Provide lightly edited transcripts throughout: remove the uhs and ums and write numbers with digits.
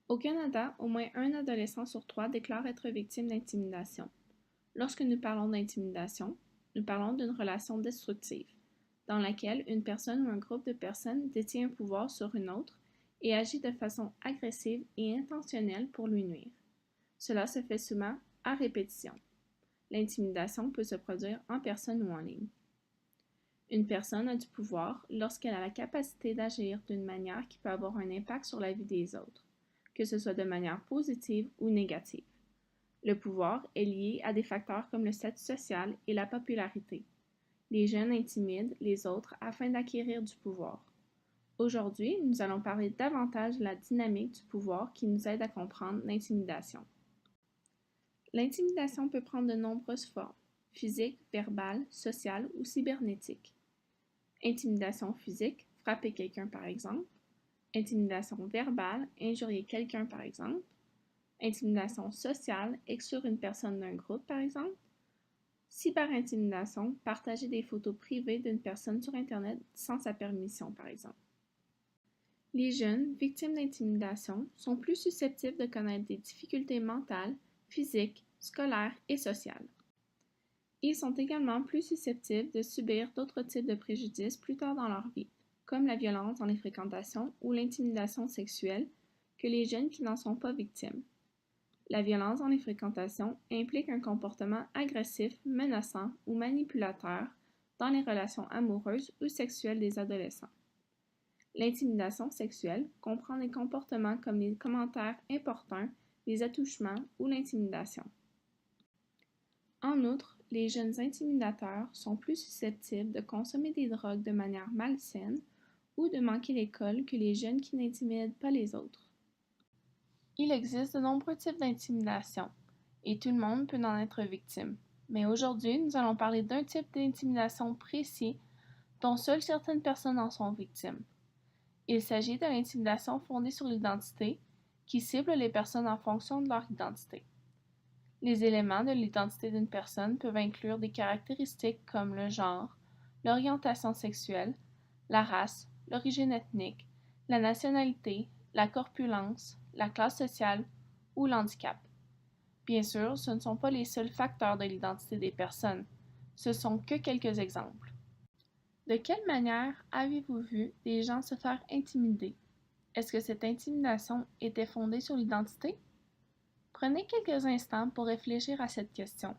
Au Canada, au moins un adolescent sur trois déclare être victime d'intimidation. Lorsque nous parlons d'intimidation, nous parlons d'une relation destructive, dans laquelle une personne ou un groupe de personnes détient un pouvoir sur une autre et agit de façon agressive et intentionnelle pour lui nuire. Cela se fait souvent à répétition. L'intimidation peut se produire en personne ou en ligne. Une personne a du pouvoir lorsqu'elle a la capacité d'agir d'une manière qui peut avoir un impact sur la vie des autres, que ce soit de manière positive ou négative. Le pouvoir est lié à des facteurs comme le statut social et la popularité. Les jeunes intimident les autres afin d'acquérir du pouvoir. Aujourd'hui, nous allons parler davantage de la dynamique du pouvoir qui nous aide à comprendre l'intimidation. L'intimidation peut prendre de nombreuses formes, physiques, verbales, sociales ou cybernétiques. Intimidation physique, frapper quelqu'un par exemple. Intimidation verbale, injurier quelqu'un par exemple. Intimidation sociale, exclure une personne d'un groupe par exemple. Cyberintimidation, partager des photos privées d'une personne sur Internet sans sa permission par exemple. Les jeunes victimes d'intimidation sont plus susceptibles de connaître des difficultés mentales, physiques, scolaires et sociales. Ils sont également plus susceptibles de subir d'autres types de préjudices plus tard dans leur vie, comme la violence dans les fréquentations ou l'intimidation sexuelle, que les jeunes qui n'en sont pas victimes. La violence dans les fréquentations implique un comportement agressif, menaçant ou manipulateur dans les relations amoureuses ou sexuelles des adolescents. L'intimidation sexuelle comprend des comportements comme les commentaires importuns, les attouchements ou l'intimidation. En outre, les jeunes intimidateurs sont plus susceptibles de consommer des drogues de manière malsaine ou de manquer l'école que les jeunes qui n'intimident pas les autres. Il existe de nombreux types d'intimidation, et tout le monde peut en être victime. Mais aujourd'hui, nous allons parler d'un type d'intimidation précis dont seules certaines personnes en sont victimes. Il s'agit de l'intimidation fondée sur l'identité, qui cible les personnes en fonction de leur identité. Les éléments de l'identité d'une personne peuvent inclure des caractéristiques comme le genre, l'orientation sexuelle, la race, l'origine ethnique, la nationalité, la corpulence, la classe sociale ou l'handicap. Bien sûr, ce ne sont pas les seuls facteurs de l'identité des personnes, ce sont que quelques exemples. De quelle manière avez-vous vu des gens se faire intimider? Est-ce que cette intimidation était fondée sur l'identité? Prenez quelques instants pour réfléchir à cette question,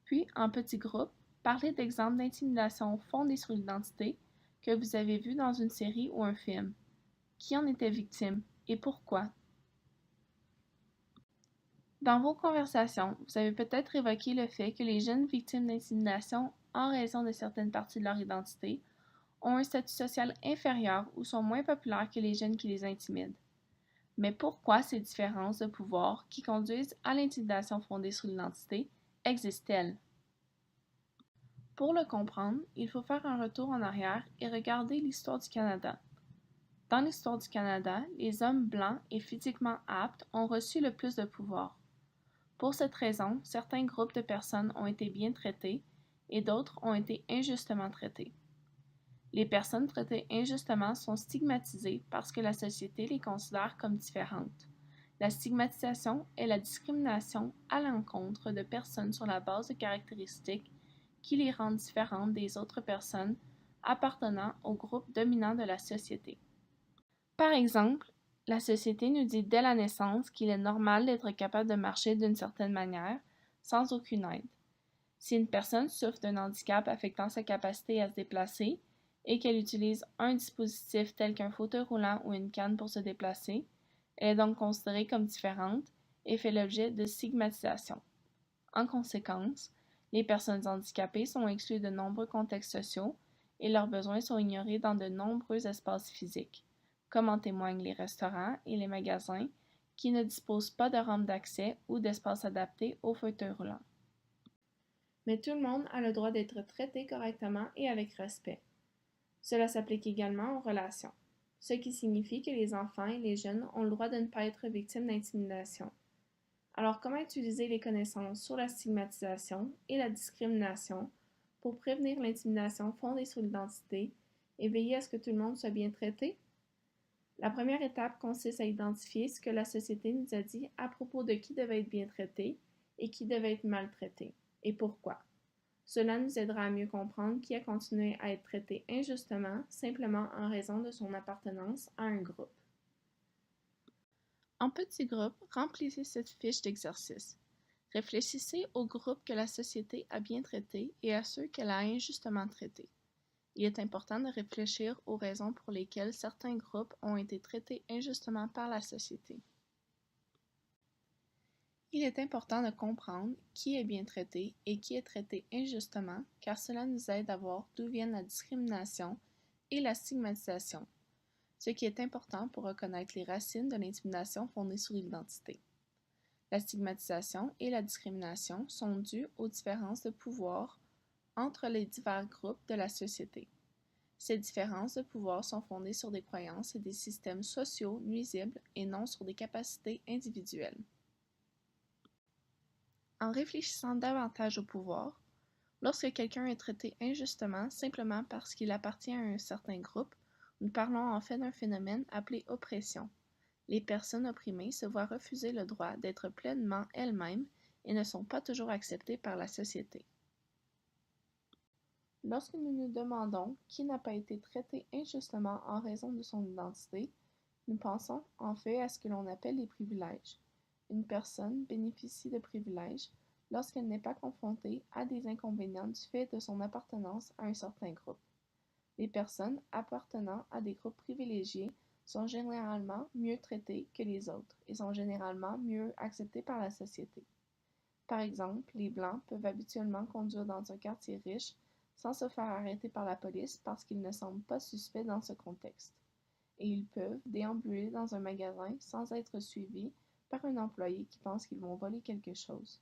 puis, en petit groupe, parlez d'exemples d'intimidation fondée sur l'identité que vous avez vus dans une série ou un film. Qui en était victime et pourquoi? Dans vos conversations, vous avez peut-être évoqué le fait que les jeunes victimes d'intimidation, en raison de certaines parties de leur identité, ont un statut social inférieur ou sont moins populaires que les jeunes qui les intimident. Mais pourquoi ces différences de pouvoir qui conduisent à l'intimidation fondée sur l'identité existent-elles? Pour le comprendre, il faut faire un retour en arrière et regarder l'histoire du Canada. Dans l'histoire du Canada, les hommes blancs et physiquement aptes ont reçu le plus de pouvoir. Pour cette raison, certains groupes de personnes ont été bien traités et d'autres ont été injustement traités. Les personnes traitées injustement sont stigmatisées parce que la société les considère comme différentes. La stigmatisation est la discrimination à l'encontre de personnes sur la base de caractéristiques qui les rendent différentes des autres personnes appartenant au groupe dominant de la société. Par exemple, la société nous dit dès la naissance qu'il est normal d'être capable de marcher d'une certaine manière, sans aucune aide. Si une personne souffre d'un handicap affectant sa capacité à se déplacer et qu'elle utilise un dispositif tel qu'un fauteuil roulant ou une canne pour se déplacer, elle est donc considérée comme différente et fait l'objet de stigmatisation. En conséquence, les personnes handicapées sont exclues de nombreux contextes sociaux et leurs besoins sont ignorés dans de nombreux espaces physiques, comme en témoignent les restaurants et les magasins qui ne disposent pas de rampes d'accès ou d'espaces adaptés aux fauteuils roulants. Mais tout le monde a le droit d'être traité correctement et avec respect. Cela s'applique également aux relations, ce qui signifie que les enfants et les jeunes ont le droit de ne pas être victimes d'intimidation. Alors, comment utiliser les connaissances sur la stigmatisation et la discrimination pour prévenir l'intimidation fondée sur l'identité et veiller à ce que tout le monde soit bien traité? La première étape consiste à identifier ce que la société nous a dit à propos de qui devait être bien traité et qui devait être maltraité, et pourquoi. Cela nous aidera à mieux comprendre qui a continué à être traité injustement simplement en raison de son appartenance à un groupe. En petits groupes, remplissez cette fiche d'exercice. Réfléchissez aux groupes que la société a bien traités et à ceux qu'elle a injustement traités. Il est important de réfléchir aux raisons pour lesquelles certains groupes ont été traités injustement par la société. Il est important de comprendre qui est bien traité et qui est traité injustement, car cela nous aide à voir d'où viennent la discrimination et la stigmatisation, ce qui est important pour reconnaître les racines de l'intimidation fondée sur l'identité. La stigmatisation et la discrimination sont dues aux différences de pouvoir entre les divers groupes de la société. Ces différences de pouvoir sont fondées sur des croyances et des systèmes sociaux nuisibles et non sur des capacités individuelles. En réfléchissant davantage au pouvoir, lorsque quelqu'un est traité injustement simplement parce qu'il appartient à un certain groupe, nous parlons en fait d'un phénomène appelé oppression. Les personnes opprimées se voient refuser le droit d'être pleinement elles-mêmes et ne sont pas toujours acceptées par la société. Lorsque nous nous demandons qui n'a pas été traité injustement en raison de son identité, nous pensons en fait à ce que l'on appelle les privilèges. Une personne bénéficie de privilèges lorsqu'elle n'est pas confrontée à des inconvénients du fait de son appartenance à un certain groupe. Les personnes appartenant à des groupes privilégiés sont généralement mieux traitées que les autres et sont généralement mieux acceptées par la société. Par exemple, les Blancs peuvent habituellement conduire dans un quartier riche sans se faire arrêter par la police parce qu'ils ne semblent pas suspects dans ce contexte. Et ils peuvent déambuler dans un magasin sans être suivis par un employé qui pense qu'ils vont voler quelque chose.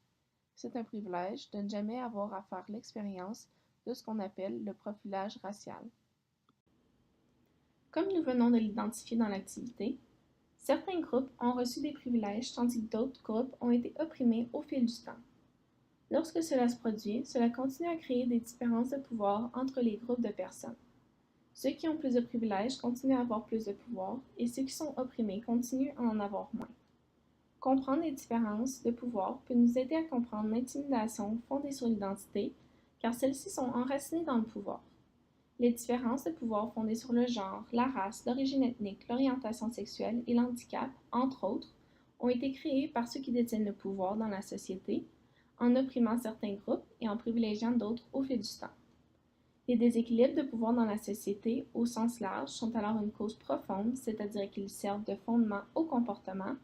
C'est un privilège de ne jamais avoir à faire l'expérience de ce qu'on appelle le profilage racial. Comme nous venons de l'identifier dans l'activité, certains groupes ont reçu des privilèges tandis que d'autres groupes ont été opprimés au fil du temps. Lorsque cela se produit, cela continue à créer des différences de pouvoir entre les groupes de personnes. Ceux qui ont plus de privilèges continuent à avoir plus de pouvoir et ceux qui sont opprimés continuent à en avoir moins. Comprendre les différences de pouvoir peut nous aider à comprendre l'intimidation fondée sur l'identité, car celles-ci sont enracinées dans le pouvoir. Les différences de pouvoir fondées sur le genre, la race, l'origine ethnique, l'orientation sexuelle et l'handicap, entre autres, ont été créées par ceux qui détiennent le pouvoir dans la société, en opprimant certains groupes et en privilégiant d'autres au fil du temps. Les déséquilibres de pouvoir dans la société, au sens large, sont alors une cause profonde, c'est-à-dire qu'ils servent de fondement au comportement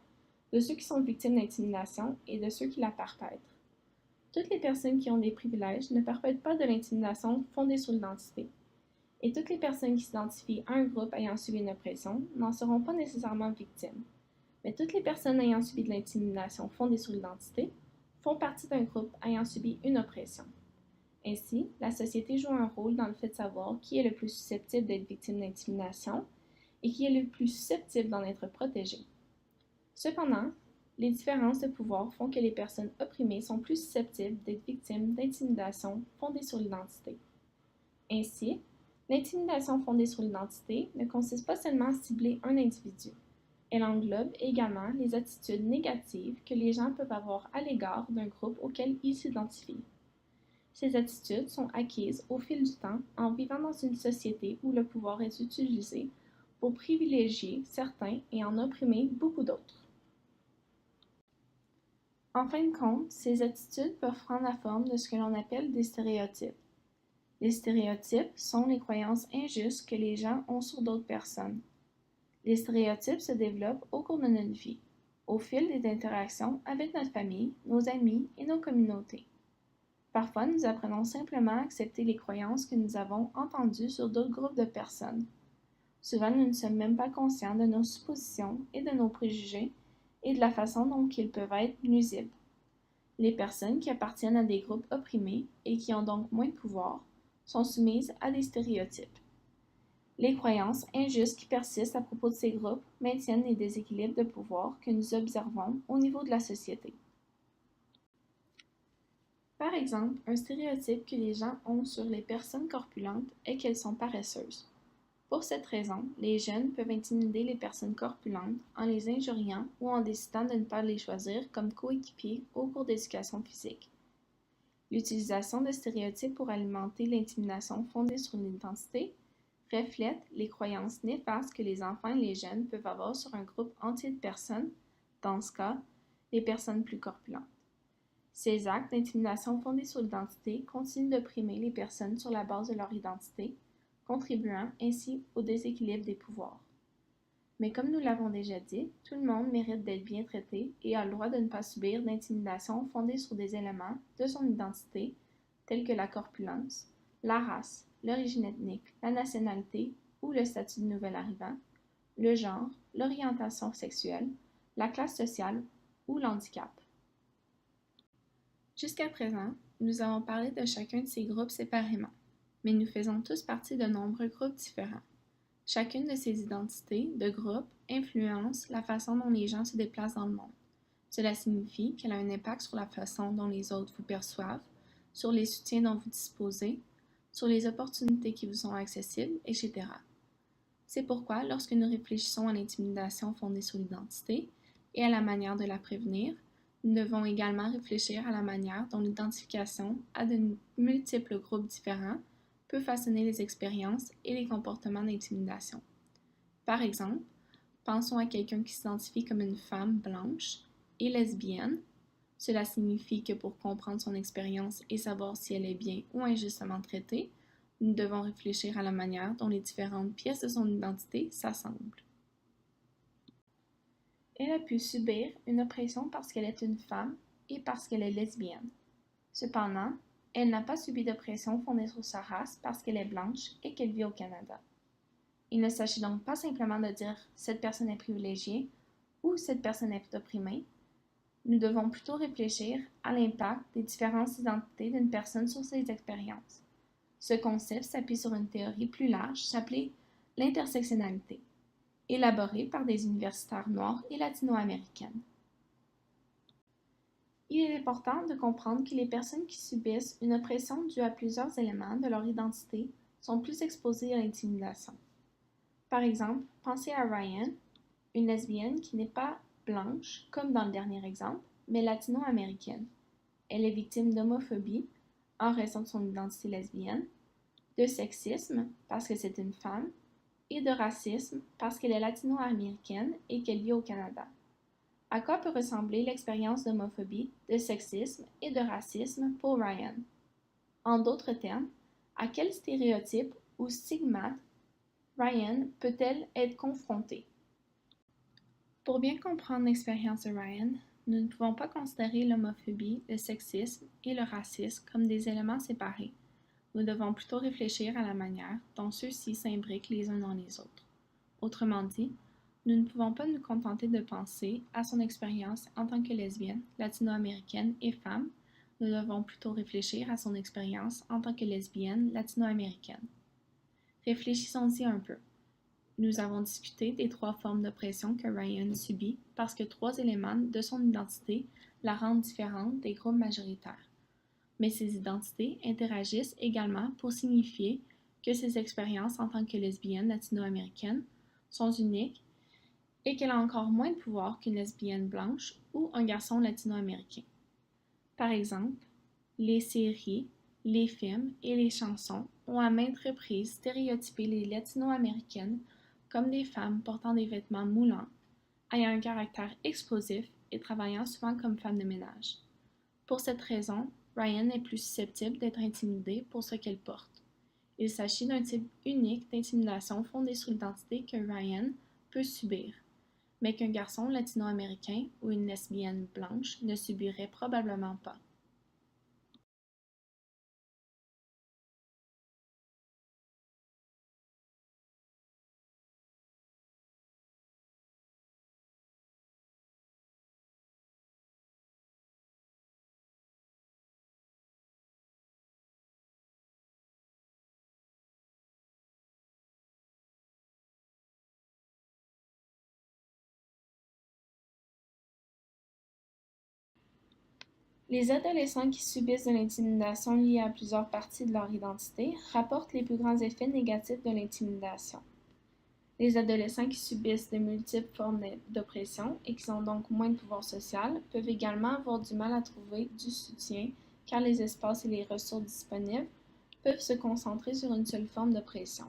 de ceux qui sont victimes d'intimidation et de ceux qui la perpètrent. Toutes les personnes qui ont des privilèges ne perpètrent pas de l'intimidation fondée sur l'identité. Et toutes les personnes qui s'identifient à un groupe ayant subi une oppression n'en seront pas nécessairement victimes. Mais toutes les personnes ayant subi de l'intimidation fondée sur l'identité font partie d'un groupe ayant subi une oppression. Ainsi, la société joue un rôle dans le fait de savoir qui est le plus susceptible d'être victime d'intimidation et qui est le plus susceptible d'en être protégé. Cependant, les différences de pouvoir font que les personnes opprimées sont plus susceptibles d'être victimes d'intimidation fondée sur l'identité. Ainsi, l'intimidation fondée sur l'identité ne consiste pas seulement à cibler un individu. Elle englobe également les attitudes négatives que les gens peuvent avoir à l'égard d'un groupe auquel ils s'identifient. Ces attitudes sont acquises au fil du temps en vivant dans une société où le pouvoir est utilisé pour privilégier certains et en opprimer beaucoup d'autres. En fin de compte, ces attitudes peuvent prendre la forme de ce que l'on appelle des stéréotypes. Les stéréotypes sont les croyances injustes que les gens ont sur d'autres personnes. Les stéréotypes se développent au cours de notre vie, au fil des interactions avec notre famille, nos amis et nos communautés. Parfois, nous apprenons simplement à accepter les croyances que nous avons entendues sur d'autres groupes de personnes. Souvent, nous ne sommes même pas conscients de nos suppositions et de nos préjugés et de la façon dont ils peuvent être nuisibles. Les personnes qui appartiennent à des groupes opprimés et qui ont donc moins de pouvoir sont soumises à des stéréotypes. Les croyances injustes qui persistent à propos de ces groupes maintiennent les déséquilibres de pouvoir que nous observons au niveau de la société. Par exemple, un stéréotype que les gens ont sur les personnes corpulentes est qu'elles sont paresseuses. Pour cette raison, les jeunes peuvent intimider les personnes corpulentes en les injuriant ou en décidant de ne pas les choisir comme coéquipiers au cours d'éducation physique. L'utilisation de stéréotypes pour alimenter l'intimidation fondée sur l'identité reflète les croyances néfastes que les enfants et les jeunes peuvent avoir sur un groupe entier de personnes, dans ce cas, les personnes plus corpulentes. Ces actes d'intimidation fondés sur l'identité continuent d'opprimer les personnes sur la base de leur identité, contribuant ainsi au déséquilibre des pouvoirs. Mais comme nous l'avons déjà dit, tout le monde mérite d'être bien traité et a le droit de ne pas subir d'intimidation fondée sur des éléments de son identité, tels que la corpulence, la race, l'origine ethnique, la nationalité ou le statut de nouvel arrivant, le genre, l'orientation sexuelle, la classe sociale ou l'handicap. Jusqu'à présent, nous avons parlé de chacun de ces groupes séparément, mais nous faisons tous partie de nombreux groupes différents. Chacune de ces identités de groupe influence la façon dont les gens se déplacent dans le monde. Cela signifie qu'elle a un impact sur la façon dont les autres vous perçoivent, sur les soutiens dont vous disposez, sur les opportunités qui vous sont accessibles, etc. C'est pourquoi, lorsque nous réfléchissons à l'intimidation fondée sur l'identité et à la manière de la prévenir, nous devons également réfléchir à la manière dont l'identification à de multiples groupes différents peut façonner les expériences et les comportements d'intimidation. Par exemple, pensons à quelqu'un qui s'identifie comme une femme blanche et lesbienne. Cela signifie que pour comprendre son expérience et savoir si elle est bien ou injustement traitée, nous devons réfléchir à la manière dont les différentes pièces de son identité s'assemblent. Elle a pu subir une oppression parce qu'elle est une femme et parce qu'elle est lesbienne. Cependant, elle n'a pas subi d'oppression fondée sur sa race parce qu'elle est blanche et qu'elle vit au Canada. Il ne s'agit donc pas simplement de dire cette personne est privilégiée ou cette personne est opprimée. Nous devons plutôt réfléchir à l'impact des différentes identités d'une personne sur ses expériences. Ce concept s'appuie sur une théorie plus large appelée l'intersectionnalité, élaborée par des universitaires noirs et latino-américaines. Il est important de comprendre que les personnes qui subissent une oppression due à plusieurs éléments de leur identité sont plus exposées à l'intimidation. Par exemple, pensez à Ryan, une lesbienne qui n'est pas blanche, comme dans le dernier exemple, mais latino-américaine. Elle est victime d'homophobie en raison de son identité lesbienne, de sexisme parce que c'est une femme, et de racisme parce qu'elle est latino-américaine et qu'elle vit au Canada. À quoi peut ressembler l'expérience d'homophobie, de sexisme et de racisme pour Ryan? En d'autres termes, à quel stéréotype ou stigmate Ryan peut-elle être confrontée? Pour bien comprendre l'expérience de Ryan, nous ne pouvons pas considérer l'homophobie, le sexisme et le racisme comme des éléments séparés. Nous devons plutôt réfléchir à la manière dont ceux-ci s'imbriquent les uns dans les autres. Autrement dit, nous ne pouvons pas nous contenter de penser à son expérience en tant que lesbienne, latino-américaine et femme. Nous devons plutôt réfléchir à son expérience en tant que lesbienne, latino-américaine. Réfléchissons-y un peu. Nous avons discuté des 3 formes d'oppression que Ryan subit parce que 3 éléments de son identité la rendent différente des groupes majoritaires. Mais ces identités interagissent également pour signifier que ses expériences en tant que lesbienne latino-américaine sont uniques et qu'elle a encore moins de pouvoir qu'une lesbienne blanche ou un garçon latino-américain. Par exemple, les séries, les films et les chansons ont à maintes reprises stéréotypé les latino-américaines comme des femmes portant des vêtements moulants, ayant un caractère explosif et travaillant souvent comme femmes de ménage. Pour cette raison, Ryan est plus susceptible d'être intimidée pour ce qu'elle porte. Il s'agit d'un type unique d'intimidation fondée sur l'identité que Ryan peut subir, mais qu'un garçon latino-américain ou une lesbienne blanche ne subirait probablement pas. Les adolescents qui subissent de l'intimidation liée à plusieurs parties de leur identité rapportent les plus grands effets négatifs de l'intimidation. Les adolescents qui subissent de multiples formes d'oppression et qui ont donc moins de pouvoir social peuvent également avoir du mal à trouver du soutien car les espaces et les ressources disponibles peuvent se concentrer sur une seule forme d'oppression.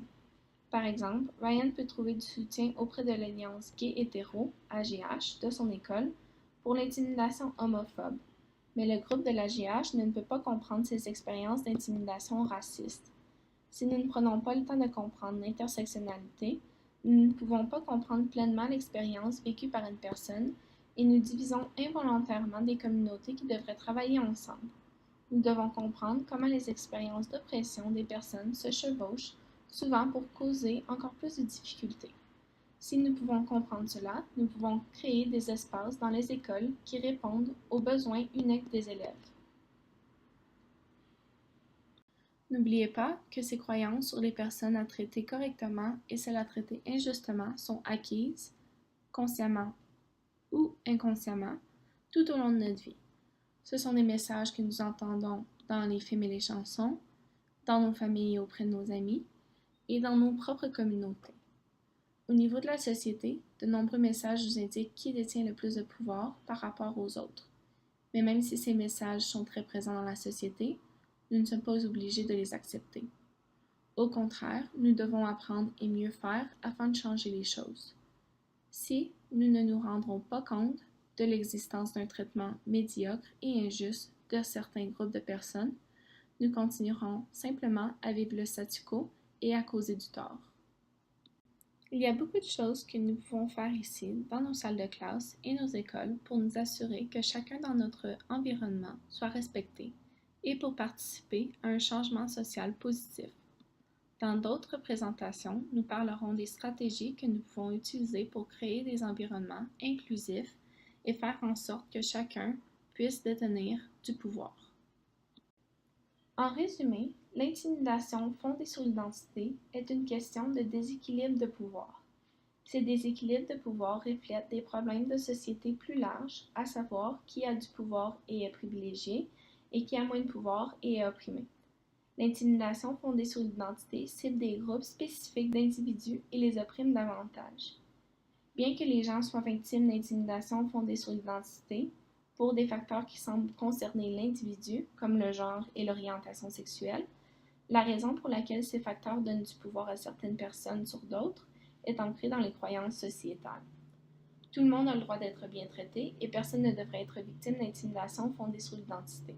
Par exemple, Ryan peut trouver du soutien auprès de l'Alliance gay-hétéro, AGH, de son école pour l'intimidation homophobe, mais le groupe de l'AGH ne peut pas comprendre ses expériences d'intimidation raciste. Si nous ne prenons pas le temps de comprendre l'intersectionnalité, nous ne pouvons pas comprendre pleinement l'expérience vécue par une personne et nous divisons involontairement des communautés qui devraient travailler ensemble. Nous devons comprendre comment les expériences d'oppression des personnes se chevauchent, souvent pour causer encore plus de difficultés. Si nous pouvons comprendre cela, nous pouvons créer des espaces dans les écoles qui répondent aux besoins uniques des élèves. N'oubliez pas que ces croyances sur les personnes à traiter correctement et celles à traiter injustement sont acquises, consciemment ou inconsciemment, tout au long de notre vie. Ce sont des messages que nous entendons dans les films et les chansons, dans nos familles et auprès de nos amis, et dans nos propres communautés. Au niveau de la société, de nombreux messages nous indiquent qui détient le plus de pouvoir par rapport aux autres. Mais même si ces messages sont très présents dans la société, nous ne sommes pas obligés de les accepter. Au contraire, nous devons apprendre et mieux faire afin de changer les choses. Si nous ne nous rendrons pas compte de l'existence d'un traitement médiocre et injuste de certains groupes de personnes, nous continuerons simplement à vivre le statu quo et à causer du tort. Il y a beaucoup de choses que nous pouvons faire ici, dans nos salles de classe et nos écoles, pour nous assurer que chacun dans notre environnement soit respecté et pour participer à un changement social positif. Dans d'autres présentations, nous parlerons des stratégies que nous pouvons utiliser pour créer des environnements inclusifs et faire en sorte que chacun puisse détenir du pouvoir. En résumé, l'intimidation fondée sur l'identité est une question de déséquilibre de pouvoir. Ces déséquilibres de pouvoir reflètent des problèmes de société plus larges, à savoir qui a du pouvoir et est privilégié, et qui a moins de pouvoir et est opprimé. L'intimidation fondée sur l'identité cible des groupes spécifiques d'individus et les opprime davantage. Bien que les gens soient victimes d'intimidation fondée sur l'identité, pour des facteurs qui semblent concerner l'individu, comme le genre et l'orientation sexuelle, la raison pour laquelle ces facteurs donnent du pouvoir à certaines personnes sur d'autres est ancrée dans les croyances sociétales. Tout le monde a le droit d'être bien traité et personne ne devrait être victime d'intimidation fondée sur l'identité.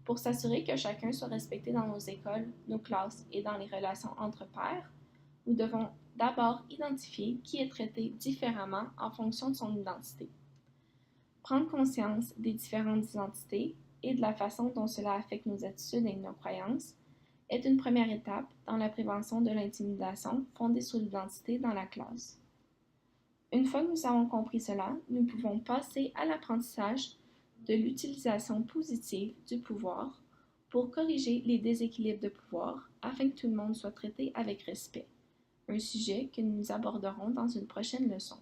Pour s'assurer que chacun soit respecté dans nos écoles, nos classes et dans les relations entre pairs, nous devons d'abord identifier qui est traité différemment en fonction de son identité. Prendre conscience des différentes identités et de la façon dont cela affecte nos attitudes et nos croyances est une première étape dans la prévention de l'intimidation fondée sur l'identité dans la classe. Une fois que nous avons compris cela, nous pouvons passer à l'apprentissage de l'utilisation positive du pouvoir pour corriger les déséquilibres de pouvoir afin que tout le monde soit traité avec respect, un sujet que nous aborderons dans une prochaine leçon.